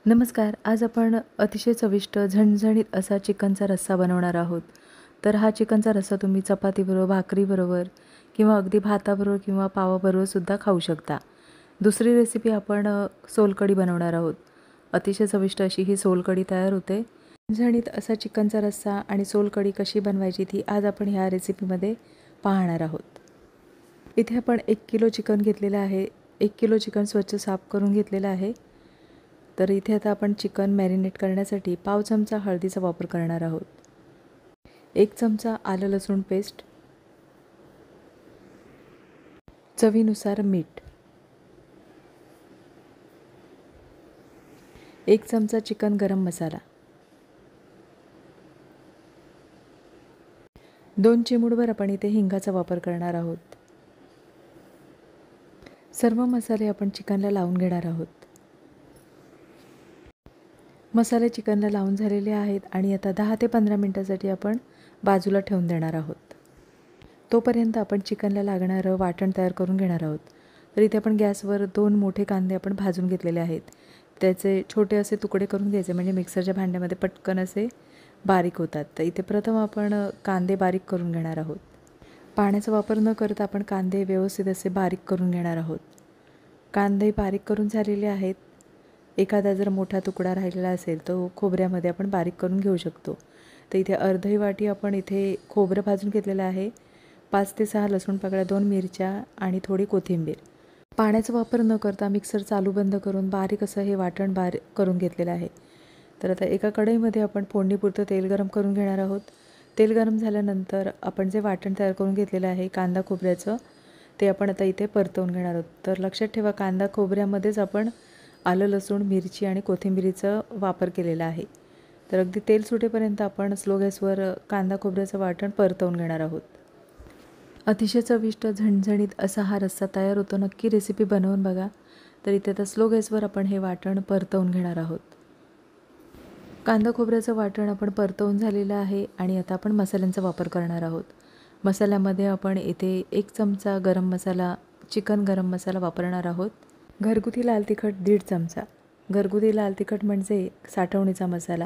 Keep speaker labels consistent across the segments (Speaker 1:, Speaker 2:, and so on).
Speaker 1: नमस्कार. आज आपण अतिशय चविष्ट झणझणीत असा चिकनचा रस्सा बनवणार आहोत. तर हा चिकनचा रस्सा तुम्ही चपातीबरोबर, भाकरीबरोबर किंवा अगदी भाताबरोबर किंवा पावाबरोबर सुद्धा खाऊ शकता. दुसरी रेसिपी आपण सोलकढी बनवणार आहोत. अतिशय चविष्ट अशी ही सोलकढी तयार होते. झणझणीत असा चिकनचा रस्सा आणि सोलकढी कशी बनवायची ती आज आपण ह्या रेसिपीमध्ये पाहणार आहोत. इथे आपण 1 किलो चिकन घेतलेलं आहे. 1 किलो चिकन स्वच्छ साफ करून घेतलेलं आहे. तर इथे आता आपण चिकन मॅरिनेट करण्यासाठी पाव चमचा हळदीचा वापर करणार आहोत. 1 चमचा आलं लसूण पेस्ट, चवीनुसार मीठ, 1 चमचा चिकन गरम मसाला, 2 चिमूटभर आपण इथे हिंगाचा वापर करणार आहोत. सर्व मसाले आपण चिकनला लावून घेणार आहोत. मसाले चिकनला लावून झालेले आहेत आणि आता 10 ते 15 मिनिटांसाठी आपण बाजूला ठेवून देणार आहोत. तोपर्यंत आपण चिकनला लागणारं वाटण तयार करून घेणार आहोत. तर इथे आपण गॅसवर 2 मोठे कांदे आपण भाजून घेतलेले आहेत. त्याचे छोटे असे तुकडे करून घ्यायचे म्हणजे मिक्सरच्या भांड्यामध्ये पटकन असे बारीक होतात. तर इथे प्रथम आपण कांदे बारीक करून घेणार आहोत. पाण्याचा वापर न करता आपण कांदे व्यवस्थित असे बारीक करून घेणार आहोत. कांदे बारीक करून झालेले आहेत. एखादा जर मोठा तुकडा राहिलेला असेल तो खोबऱ्यामध्ये आपण बारीक करून घेऊ शकतो. तर इथे अर्धी वाटी आपण इथे खोबरं भाजून घेतलेलं आहे. 5 ते 6 लसूण पाकळ्या, 2 मिरच्या आणि थोडी कोथिंबीर. पाण्याचा वापर न करता मिक्सर चालू बंद करून बारीक असं हे वाटण बारीक करून घेतलेलं आहे. तर आता एका कढईमध्ये आपण फोडणीपुरतं तेल गरम करून घेणार आहोत. तेल गरम झाल्यानंतर आपण जे वाटण तयार करून घेतलेलं आहे कांदा खोबऱ्याचं ते आपण आता इथे परतवून घेणार आहोत. तर लक्षात ठेवा कांदा खोबऱ्यामध्येच आपण आलं लसूण मिरची आणि कोथिंबीरीचा वापर केलेला आहे. तर अगदी तेल सुटेपर्यंत आपण स्लो गॅसवर कांदा खोबऱ्याचं वाटण परतवून घेणार आहोत. अतिशय चविष्ट झणझणीत असा हा रस्सा तयार होतो. नक्की रेसिपी बनवून बघा. तर इथे आता स्लो गॅसवर आपण हे वाटण परतवून घेणार आहोत. कांदा खोबऱ्याचं वाटण आपण परतवून झालेलं आहे आणि आता आपण मसाल्यांचा वापर करणार आहोत. मसाल्यामध्ये आपण इथे 1 चमचा गरम मसाला, चिकन गरम मसाला वापरणार आहोत. घरगुती लाल तिखट 1.5 चमचा. घरगुती लाल तिखट म्हणजे साठवणीचा मसाला.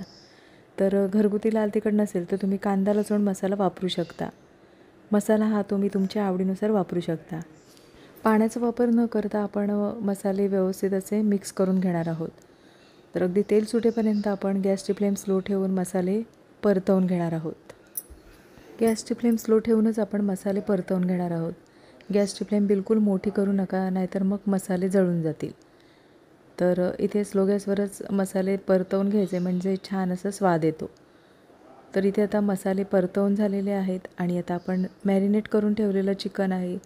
Speaker 1: तर घरगुती लाल तिखट नसेल तर तुम्ही कांदा लसूण मसाला वापरू शकता. मसाला हा तुम्ही तुमच्या आवडीनुसार वापरू शकता. पाण्याचा वापर न करता आपण मसाले व्यवस्थित असे मिक्स करून घेणार आहोत. तर अगदी तेल सुटेपर्यंत आपण गॅसची फ्लेम स्लो ठेवून मसाले परतवून घेणार आहोत. गॅसची फ्लेम स्लो ठेवूनच आपण मसाले परतवून घेणार आहोत. गॅसची फ्लेम बिलकुल मोठी करू नका, नाहीतर मग मसाले जळून जातील. तर इथे स्लो गॅसवरच मसाले परतवून घ्यायचे म्हणजे छान असा स्वाद येतो. तर इथे आता मसाले परतवून झालेले आहेत आणि आता आपण मॅरिनेट करून ठेवलेलं चिकन आहे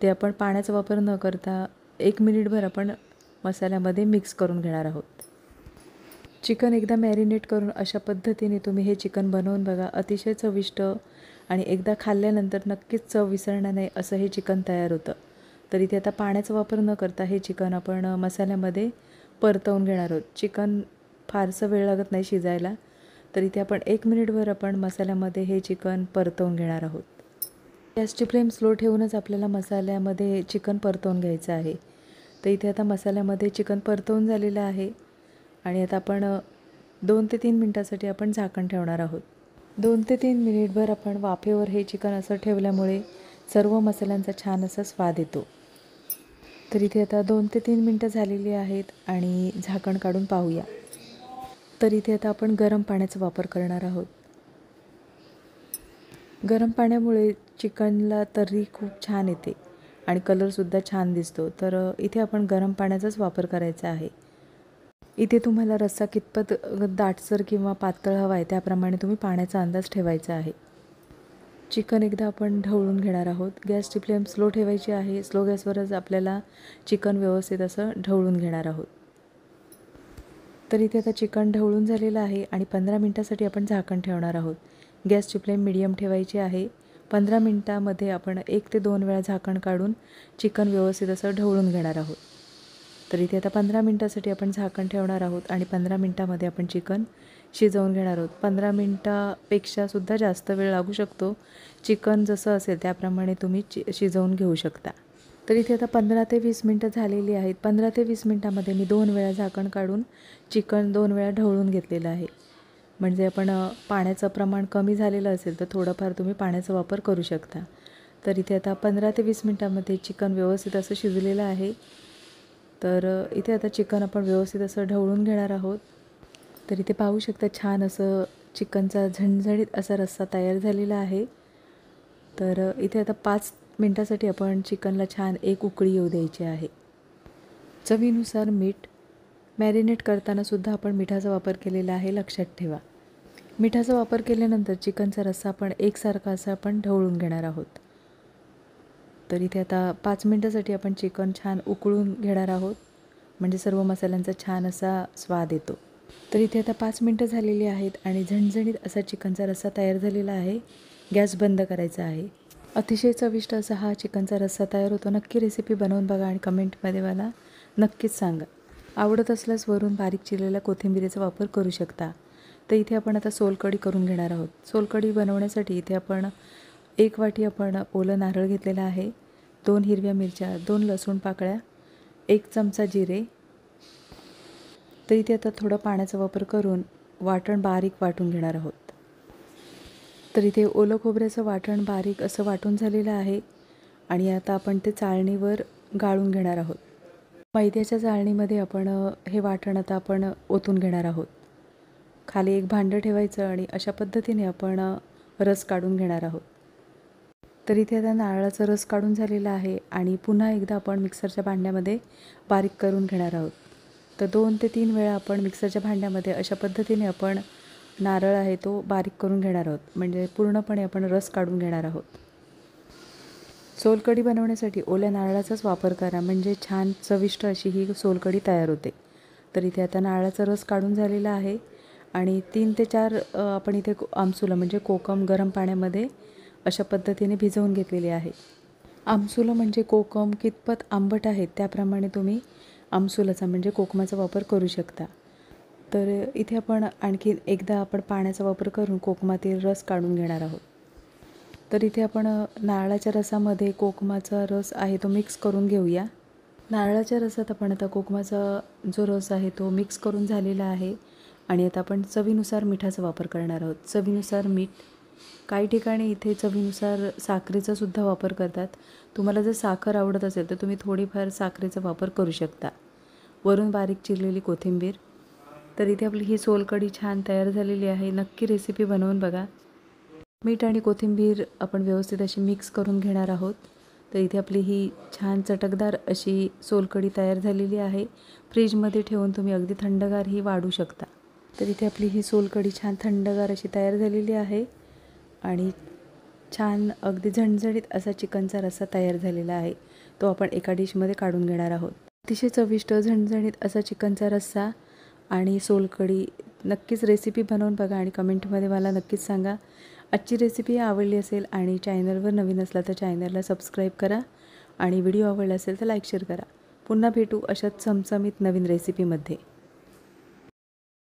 Speaker 1: ते आपण पाण्याचा वापर न करता 1 मिनिटभर आपण मसाल्यामध्ये मिक्स करून घेणार आहोत. चिकन एकदा मॅरिनेट करून अशा पद्धतीने तुम्ही हे चिकन बनवून बघा. अतिशय चविष्ट आणि एकदा खाल्ल्यानंतर नक्कीच चव विसरणार नाही असं हे चिकन तयार होतं. तर इथे आता पाण्याचा वापर न करता हे चिकन आपण मसाल्यामध्ये परतवून घेणार आहोत. चिकन फारसं वेळ लागत नाही शिजायला. तर इथे आपण 1 मिनिटभर आपण मसाल्यामध्ये हे चिकन परतवून घेणार आहोत. गॅसची फ्लेम स्लो ठेवूनच आपल्याला मसाल्यामध्ये चिकन परतवून घ्यायचं आहे. तर इथे आता मसाल्यामध्ये चिकन परतवून झालेलं आहे आणि आता आपण 2 ते 3 मिनिटासाठी आपण झाकण ठेवणार आहोत. 2 ते 3 मिनिटभर आपण वाफेवर हे चिकन असं ठेवल्यामुळे सर्व मसाल्यांचा छान असा स्वाद येतो. तर इथे आता 2 ते 3 मिनटं झालेली आहेत आणि झाकण काढून पाहूया. तर इथे आता आपण गरम पाण्याचा वापर करणार आहोत. गरम पाण्यामुळे चिकनला तर्री खूप छान येते आणि कलरसुद्धा छान दिसतो. तर इथे आपण गरम पाण्याचाच वापर करायचा आहे. इथे तुम्हाला रस्सा कितपत दाटसर किंवा पातळ हवा आहे त्याप्रमाणे तुम्ही पाण्याचा अंदाज ठेवायचा आहे. चिकन एकदा आपण ढवळून घेणार आहोत. गॅसची फ्लेम स्लो ठेवायची आहे. स्लो गॅसवरच आपल्याला चिकन व्यवस्थित असं ढवळून घेणार आहोत. तर इथे आता चिकन ढवळून झालेलं आहे आणि 15 मिनिटासाठी आपण झाकण ठेवणार आहोत. गॅसची फ्लेम मीडियम ठेवायची आहे. 15 मिनिटामध्ये आपण 1 ते 2 वेळा झाकण काढून चिकन व्यवस्थित असं ढवळून घेणार आहोत. तर इथे आता 15 मिनिटासाठी आपण झाकण ठेवणार आहोत आणि 15 मिनिटामध्ये आपण चिकन शिजवून घेणार आहोत. 15 मिनिटापेक्षासुद्धा जास्त वेळ लागू शकतो. चिकन जसं असेल त्याप्रमाणे तुम्ही शिजवून घेऊ शकता. तर इथे आता 15 ते 20 मिनटं झालेली आहेत. 15 ते 20 मिनटामध्ये मी 2 वेळा झाकण काढून चिकन 2 वेळा ढवळून घेतलेलं आहे. म्हणजे आपण पाण्याचं प्रमाण कमी झालेलं असेल तर थोडंफार तुम्ही पाण्याचा वापर करू शकता. तर इथे आता 15 ते 20 मिनटामध्ये चिकन व्यवस्थित असं शिजलेलं आहे. तर इथे आता चिकन आपण व्यवस्थित असं ढवळून घेणार आहोत. तर इथे पाहू शकता छान असं चिकनचा झणझणीत असा रस्सा तयार झालेला आहे. तर इथे आता 5 मिनटासाठी आपण चिकनला छान एक उकळी येऊ द्यायची आहे. चवीनुसार मीठ. मॅरिनेट करतानासुद्धा आपण मिठाचा वापर केलेला आहे, लक्षात ठेवा. मिठाचा वापर केल्यानंतर चिकनचा रस्सा आपण एकसारखा असा आपण ढवळून घेणार आहोत. तर इथे आता 5 मिनटासाठी आपण चिकन छान उकळून घेणार आहोत, म्हणजे सर्व मसाल्यांचा छान असा स्वाद येतो. तर इथे आता 5 मिनटं झालेली आहेत आणि झणझणीत असा चिकनचा रस्सा तयार झालेला आहे. गॅस बंद करायचा आहे. अतिशय चविष्ट असा हा चिकनचा रस्सा तयार होतो. नक्की रेसिपी बनवून बघा आणि कमेंटमध्ये मला नक्कीच सांगा. आवडत असल्यास वरून बारीक चिरलेल्या कोथिंबीरीचा वापर करू शकता. तर इथे आपण आता सोलकढी करून घेणार आहोत. सोलकढी बनवण्यासाठी इथे आपण 1 वाटी आपण ओलं नारळ घेतलेला आहे, 2 हिरव्या मिरच्या, 2 लसूण पाकळ्या, 1 चमचा जिरे. तर इथे आता थोडं पाण्याचा वापर करून वाटण बारीक वाटून घेणार आहोत. तर इथे ओलं खोबऱ्याचं वाटण बारीक असं वाटून झालेलं आहे आणि आता आपण ते चाळणीवर गाळून घेणार आहोत. मैद्याच्या चाळणीमध्ये आपण हे वाटण आता आपण ओतून घेणार आहोत. खाली एक भांडं ठेवायचं आणि अशा पद्धतीने आपण रस काढून घेणार आहोत. तर इथे आता नारळाचा रस काढून झालेला आहे आणि पुन्हा एकदा आपण मिक्सरच्या भांड्यामध्ये बारीक करून घेणार आहोत. तर 2 ते 3 वेळा आपण मिक्सरच्या भांड्यामध्ये अशा पद्धतीने आपण नारळ आहे तो बारीक करून घेणार आहोत, म्हणजे पूर्णपणे आपण रस काढून घेणार आहोत. सोलकढी बनवण्यासाठी ओल्या नारळाचाच वापर करा, म्हणजे छान चविष्ट अशी ही सोलकढी तयार होते. तर इथे आता नारळाचा रस काढून झालेला आहे आणि 3 ते 4 आपण इथे आमसुलं म्हणजे कोकम गरम पाण्यामध्ये अशा पद्धतीने भिजवून घेतलेली आहे. आमसुलं म्हणजे कोकम कितपत आंबट आहेत त्याप्रमाणे तुम्ही आमसुलाचा म्हणजे कोकमाचा वापर करू शकता. तर इथे आपण आणखी एकदा आपण पाण्याचा वापर करून कोकमातील रस काढून घेणार आहोत. तर इथे आपण नारळाच्या रसामध्ये कोकमाचा रस आहे तो मिक्स करून घेऊया. नारळाच्या रसात आपण आता कोकमाचा जो रस आहे तो मिक्स करून झालेला आहे आणि आता आपण चवीनुसार मिठाचा वापर करणार आहोत. चवीनुसार मीठ. काही ठिकाणी इथे चवीनुसार साखरेचा सुद्धा वापर करतात. तुम्हाला जर साखर आवडत असेल तर तुम्ही थोडीफार साखरेचा वापर करू शकता. वरून बारीक चिरलेली कोथिंबीर. तर इथे आपली ही सोलकढी छान तयार झालेली आहे. नक्की रेसिपी बनवून बघा. मीठ आणि कोथिंबीर आपण व्यवस्थित अशी मिक्स करून घेणार आहोत. तर इथे आपली ही छान चटकदार अशी सोलकढी तयार झालेली आहे. फ्रीजमध्ये ठेवून तुम्ही अगदी थंडगार ही वाढू शकता. तर इथे आपली ही सोलकढी छान थंडगार अशी तयार झालेली आहे आणि छान अगदी झणझणीत असा चिकनचा रस्सा तयार झालेला आहे. तो आपण एका डिशमध्ये काढून घेणार आहोत. अतिशय चविष्ट झणझणीत असा चिकनचा रस्सा आणि सोलकढी. नक्कीच रेसिपी बनवून बघा आणि कमेंटमध्ये मला नक्कीच सांगा. आजची रेसिपी आवडली असेल आणि चॅनलवर नवीन असला तर चॅनलला सबस्क्राईब करा आणि व्हिडिओ आवडला असेल तर लाईक शेअर करा. पुन्हा भेटू अशाच चमचमीत नवीन रेसिपीमध्ये.